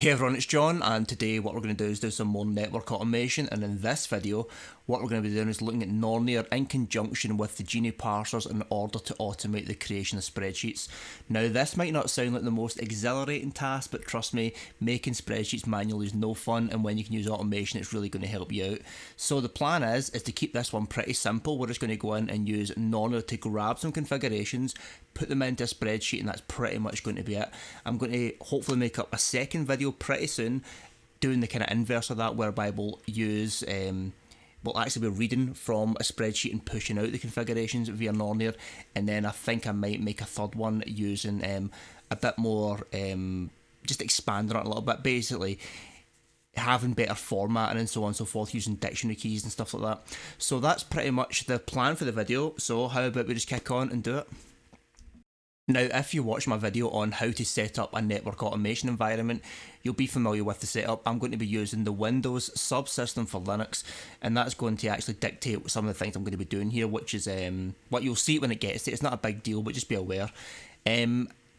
Hey everyone, it's John, and today what we're going to do is do some more network automation, and in this video what we're going to be doing is looking at Nornir in conjunction with the Genie parsers in order to automate the creation of spreadsheets. Now this might not sound like the most exhilarating task, but trust me, making spreadsheets manually is no fun, and when you can use automation it's really going to help you out. So the plan is to keep this one pretty simple. We're just going to go in and use Nornir to grab some configurations, put them into a spreadsheet, and that's pretty much going to be it. I'm going to hopefully make up a second video pretty soon doing the kind of inverse of that, whereby we'll use we'll actually be reading from a spreadsheet and pushing out the configurations via Nornir, and then I think I might make a third one using a bit more just expanding it a little bit, basically having better formatting and so on and so forth, using dictionary keys and stuff like that. So that's pretty much the plan for the video, so how about we just kick on and do it. Now, if you watch my video on how to set up a network automation environment, you'll be familiar with the setup. I'm going to be using the Windows subsystem for Linux, and that's going to actually dictate some of the things I'm going to be doing here, which is what you'll see when it gets to it. It's not a big deal, but just be aware.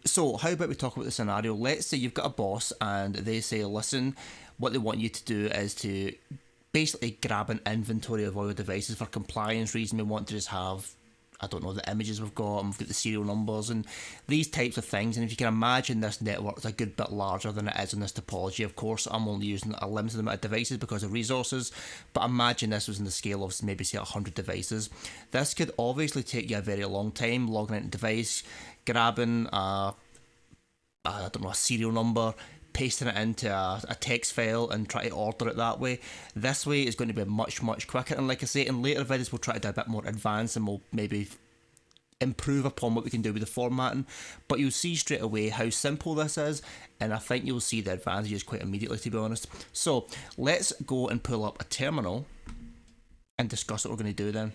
So how about we talk about the scenario? Let's say you've got a boss and they say, listen, what they want you to do is to basically grab an inventory of all your devices. For compliance reasons, we want to just have, I don't know, the images we've got, and we've got the serial numbers and these types of things. And if you can imagine, this network is a good bit larger than it is in this topology. Of course, I'm only using a limited amount of devices because of resources, but imagine this was in the scale of maybe say 100 devices. This could obviously take you a very long time logging into a device, grabbing I don't know, a serial number, pasting it into a text file and try to order it that way. This way is going to be much quicker, and like I say, in later videos we'll try to do a bit more advanced and we'll maybe improve upon what we can do with the formatting, but you'll see straight away how simple this is, and I think you'll see the advantages quite immediately, to be honest. So let's go and pull up a terminal and discuss what we're going to do then.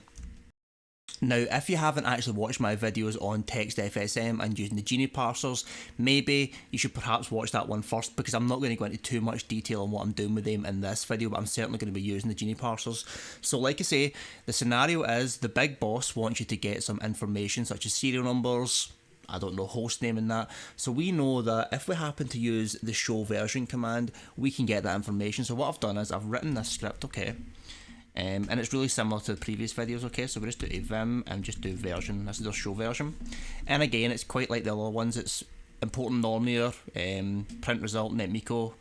Now, if you haven't actually watched my videos on text FSM and using the Genie parsers, maybe you should perhaps watch that one first, because I'm not going to go into too much detail on what I'm doing with them in this video, but I'm certainly going to be using the Genie parsers. So like I say, the scenario is the big boss wants you to get some information such as serial numbers, I don't know, host name and that. So we know that if we happen to use the show version command, we can get that information. So what I've done is I've written this script, okay? And it's really similar to the previous videos, okay? So we just do a vim and just do version. This is our show version. And again, it's quite like the other ones. It's important Nornir, print result, netmiko,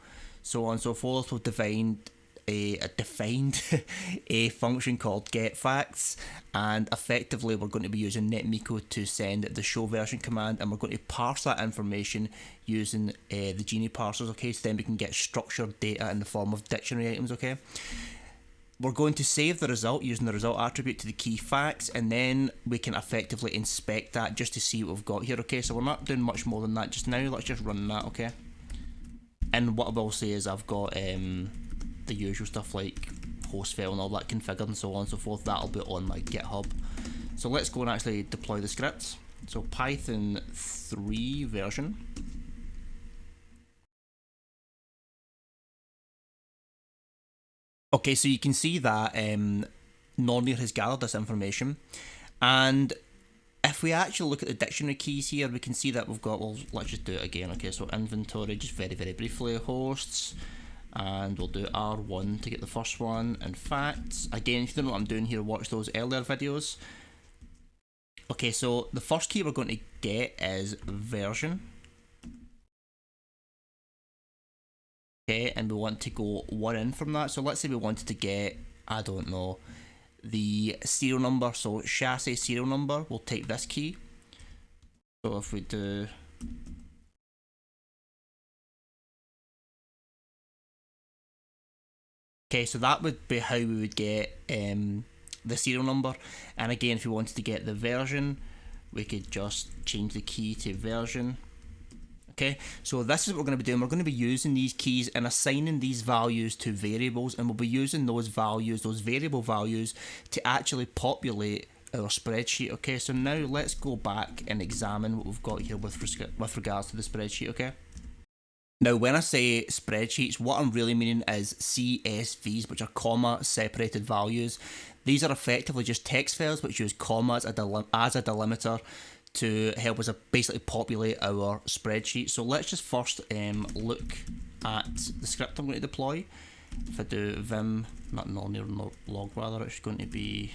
so on and so forth. We've defined a function called getFacts, and effectively we're going to be using netmiko to send the show version command, and we're going to parse that information using the Genie parsers, okay? So then we can get structured data in the form of dictionary items, okay? We're going to save the result using the result attribute to the key facts, and then we can effectively inspect that just to see what we've got here, okay? So we're not doing much more than that just now. Let's just run that, okay? And what I will say is I've got the usual stuff like host file and all that configured and so on and so forth. That'll be on my GitHub. So let's go and actually deploy the scripts. So Python 3 version. Okay, so you can see that Nornir has gathered this information, and if we actually look at the dictionary keys here, we can see that we've got, well, let's just do it again, okay? So inventory, just very briefly, hosts, and we'll do R1 to get the first one, and facts. Again, if you don't know what I'm doing here, watch those earlier videos. Okay, so the first key we're going to get is version. Okay, and we want to go one in from that. So let's say we wanted to get, I don't know, the serial number. So chassis serial number, we'll take this key. So if we do, okay, so that would be how we would get the serial number. And again, if we wanted to get the version, we could just change the key to version. Okay, so this is what we're going to be doing. We're going to be using these keys and assigning these values to variables, and we'll be using those values, those variable values, to actually populate our spreadsheet. Okay, so now let's go back and examine what we've got here with regards to the spreadsheet, okay? Now, when I say spreadsheets, what I'm really meaning is CSVs, which are comma separated values. These are effectively just text files which use commas as a delimiter to help us basically populate our spreadsheet. So let's just first look at the script I'm going to deploy. If I do vim, not Nornir log rather, it's going to be,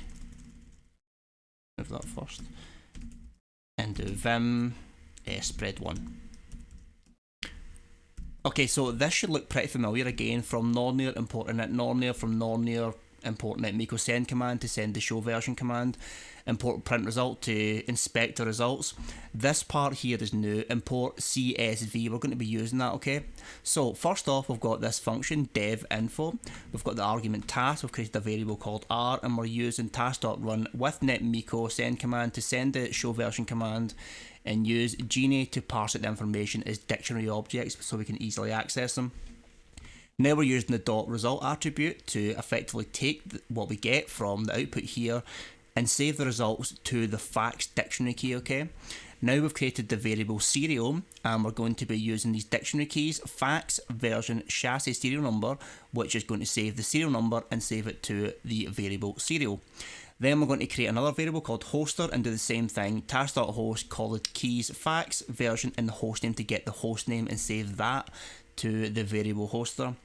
move that first, and do vim spread1. Okay, so this should look pretty familiar again. From Nornir importing it, Nornir, from Nornir importing it, Miko send command to send the show version command, import print result to inspect the results. This part here is new, import CSV, we're going to be using that, okay? So first off, we've got this function, dev info, we've got the argument task, we've created a variable called r, and we're using task.run with net Miko send command to send the show version command, and use Genie to parse out the information as dictionary objects so we can easily access them. Now we're using the dot result attribute to effectively take what we get from the output here and save the results to the facts dictionary key, okay? Now we've created the variable serial, and we're going to be using these dictionary keys, facts, version, chassis serial number, which is going to save the serial number and save it to the variable serial. Then we're going to create another variable called hoster and do the same thing, task.host, call it keys, facts, version, and the hostname to get the hostname and save that to the variable hoster.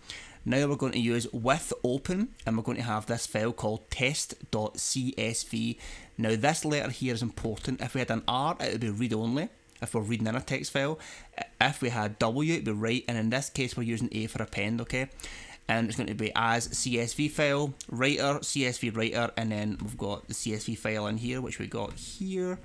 Now we're going to use with open, and we're going to have this file called test.csv. Now this letter here is important. If we had an R, it would be read only, if we're reading in a text file. If we had W, it would be write, and in this case we're using A for append, okay? And it's going to be as CSV file, writer, CSV writer, and then we've got the CSV file in here, which we got here.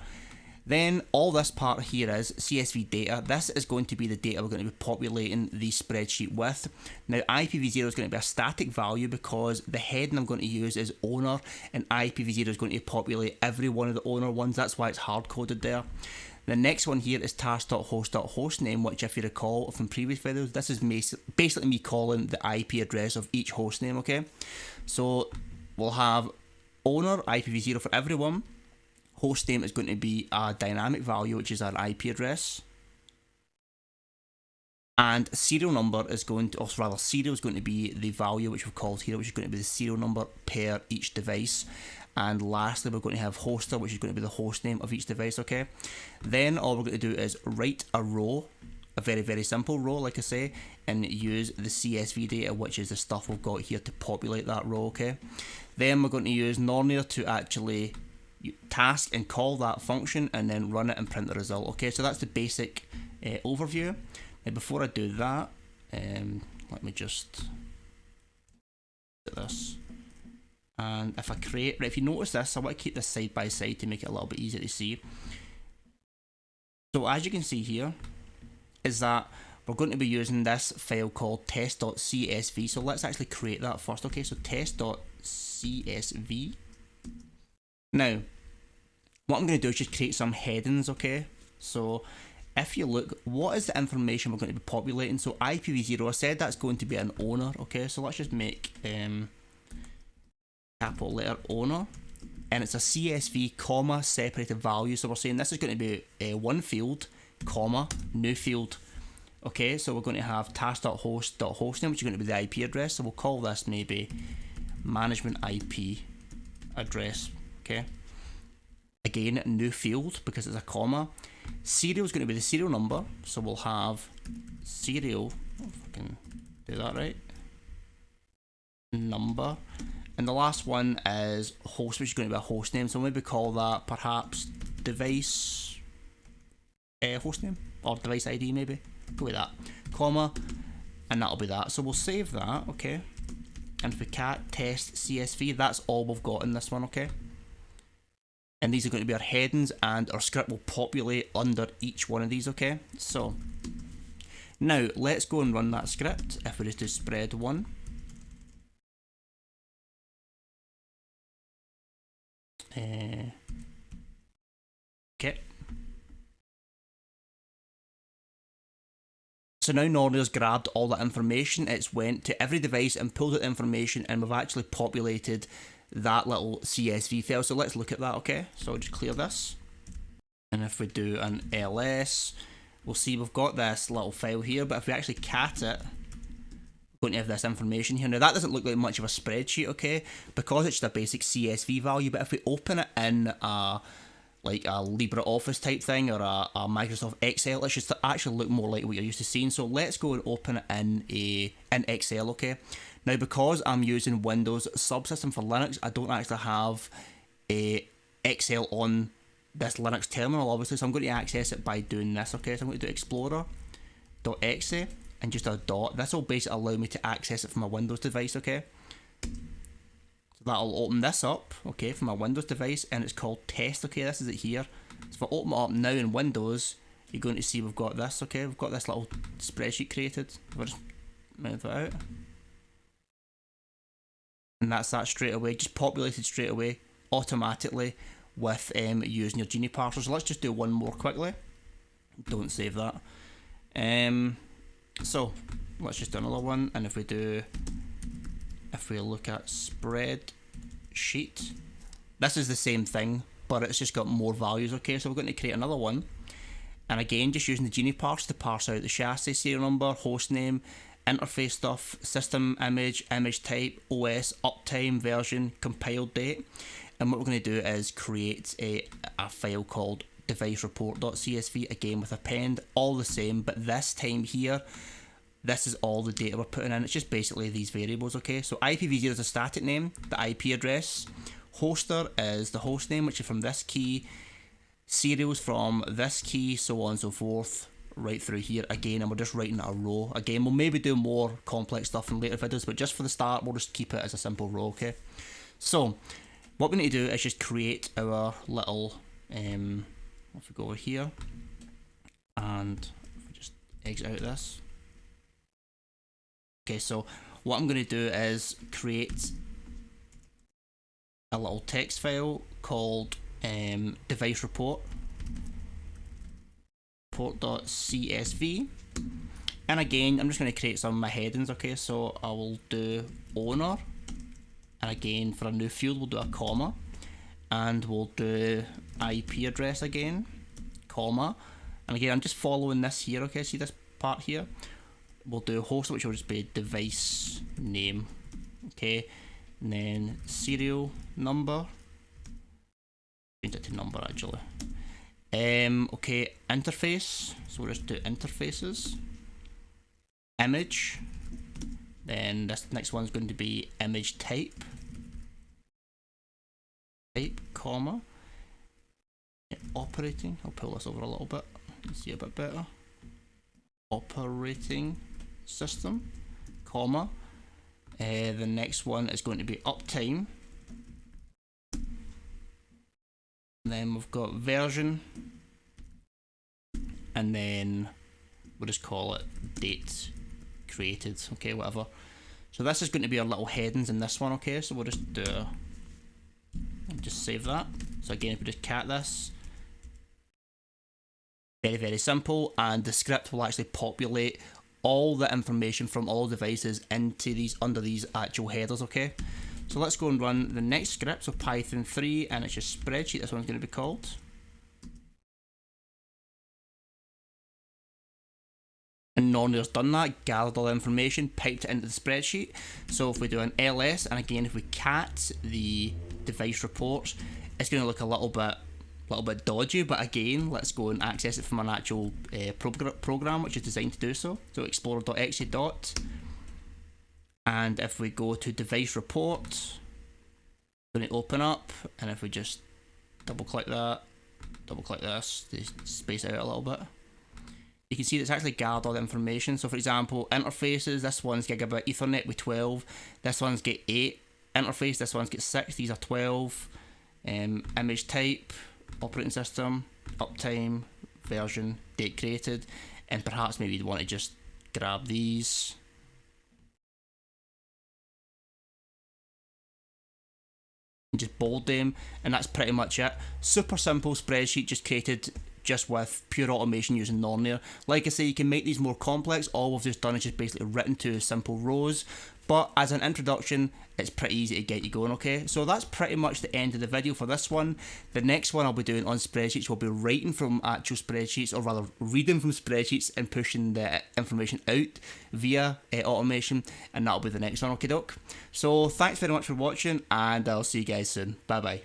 Then all this part here is CSV data. This is going to be the data we're going to be populating the spreadsheet with. Now IPvZero is going to be a static value because the heading I'm going to use is owner, and IPvZero is going to populate every one of the owner ones. That's why it's hard coded there. The next one here is task.host.hostname, which if you recall from previous videos, this is basically me calling the IP address of each hostname, okay? So we'll have owner, IPvZero for everyone. Hostname is going to be a dynamic value, which is our IP address. And serial number is going to, or rather serial is going to be the value which we've called here, which is going to be the serial number per each device. And lastly, we're going to have hoster, which is going to be the host name of each device, okay? Then all we're going to do is write a row, a very, very simple row, like I say, and use the CSV data, which is the stuff we've got here to populate that row, okay? Then we're going to use Nornir to actually task and call that function and then run it and print the result, okay? So that's the basic overview. Now before I do that, let me just do this. And if I create, right, if you notice this, I want to keep this side by side to make it a little bit easier to see. So as you can see here, is that we're going to be using this file called test.csv. So let's actually create that first, okay? So test.csv. Now, what I'm going to do is just create some headings, okay? So if you look, what is the information we're going to be populating? So IPvZero, I said that's going to be an owner, okay? So let's just make capital letter owner, and it's a CSV comma separated value. So we're saying this is going to be one field comma new field, okay? So we're going to have task.host.hostname, which is going to be the IP address. So we'll call this maybe management IP address, okay? Again, new field because it's a comma. Serial is going to be the serial number, so we'll have serial, if I can do that right, number. And the last one is host, which is going to be a host name. So maybe call that perhaps device host name or device ID, maybe. Go with that, comma, and that'll be that. So we'll save that, okay. And if we cat test CSV, that's all we've got in this one, okay. And these are going to be our headings, and our script will populate under each one of these, okay. So now let's go and run that script. If we just do spread1. Okay. So now Nornir's grabbed all that information, it's went to every device and pulled out information, and we've actually populated that little CSV file. So let's look at that, okay? So I'll just clear this. And if we do an ls, we'll see we've got this little file here, but if we actually cat it, we're going to have this information here. Now that doesn't look like much of a spreadsheet, okay? Because it's just a basic CSV value, but if we open it in a like a LibreOffice type thing or a Microsoft Excel. It's just to actually look more like what you're used to seeing. So let's go and open it in Excel, okay? Now, because I'm using Windows subsystem for Linux, I don't actually have a Excel on this Linux terminal, obviously, so I'm going to access it by doing this, okay? So I'm going to do explorer.exe and just a dot. This will basically allow me to access it from my Windows device, okay? So that'll open this up, okay, from my Windows device, and it's called test, okay? This is it here. So if I open it up now in Windows, you're going to see we've got this, okay? We've got this little spreadsheet created. We'll just move it out. And that's that straight away, just populated straight away, automatically, with using your Genie parser. So let's just do one more quickly. Don't save that. So let's just do another one, and if we look at spreadsheet, this is the same thing, but it's just got more values, okay? So we're going to create another one, and again, just using the Genie parser to parse out the chassis, serial number, host name, interface stuff, system image, image type, OS, uptime, version, compiled date. And what we're going to do is create a file called device report.csv, again with append, all the same, but this time here, this is all the data we're putting in. It's just basically these variables, okay? So IPvZero is a static name, the IP address, hoster is the host name, which is from this key, serials from this key, so on and so forth, right through here again, and we're just writing a row. Again, we'll maybe do more complex stuff in later videos, but just for the start, we'll just keep it as a simple row, okay? So what we need to do is just create our little, if we go over here, and if we just exit out this. Okay, so what I'm going to do is create a little text file called device report.csv, and again, I'm just going to create some of my headings, okay? So I will do owner, and again, for a new field, we'll do a comma, and we'll do IP address again, comma, and again, I'm just following this here, okay? See this part here? We'll do host, which will just be device name, okay? And then serial number, change it to number actually. Okay, interface, so we'll just do interfaces, image, then this next one's going to be image type, comma, operating, I'll pull this over a little bit, see a bit better, operating system, comma, the next one is going to be uptime, and then we've got version, and then we'll just call it date created, okay, whatever. So this is going to be our little headings in this one, okay? So we'll just do, just save that. So again, if we just cat this, very, very simple, and the script will actually populate all the information from all devices into these, under these actual headers, okay? So let's go and run the next script, so Python 3, and it's just spreadsheet, this one's going to be called. And Nornir's done that, gathered all the information, piped it into the spreadsheet. So if we do an ls, and again if we cat the device reports, it's going to look a little bit dodgy, but again, let's go and access it from an actual program which is designed to do so. So explorer.exe dot, and if we go to device report, it's going to open up, and if we just double click that, double click this, to space it out a little bit, you can see that it's actually gathered all the information. So for example, interfaces, this one's gigabit ethernet with 12, this one's get 8 interface, this one's get 6, these are 12, image type, operating system, uptime, version, date created, and perhaps maybe you'd want to just grab these, and just bold them, and that's pretty much it. Super simple spreadsheet, just created just with pure automation using Nornir. Like I say, you can make these more complex. All we've just done is just basically written two simple rows, but as an introduction, it's pretty easy to get you going, okay? So that's pretty much the end of the video for this one. The next one I'll be doing on spreadsheets will be writing from actual spreadsheets, or rather reading from spreadsheets and pushing the information out via automation, and that'll be the next one, okay doke? So thanks very much for watching, and I'll see you guys soon. Bye bye.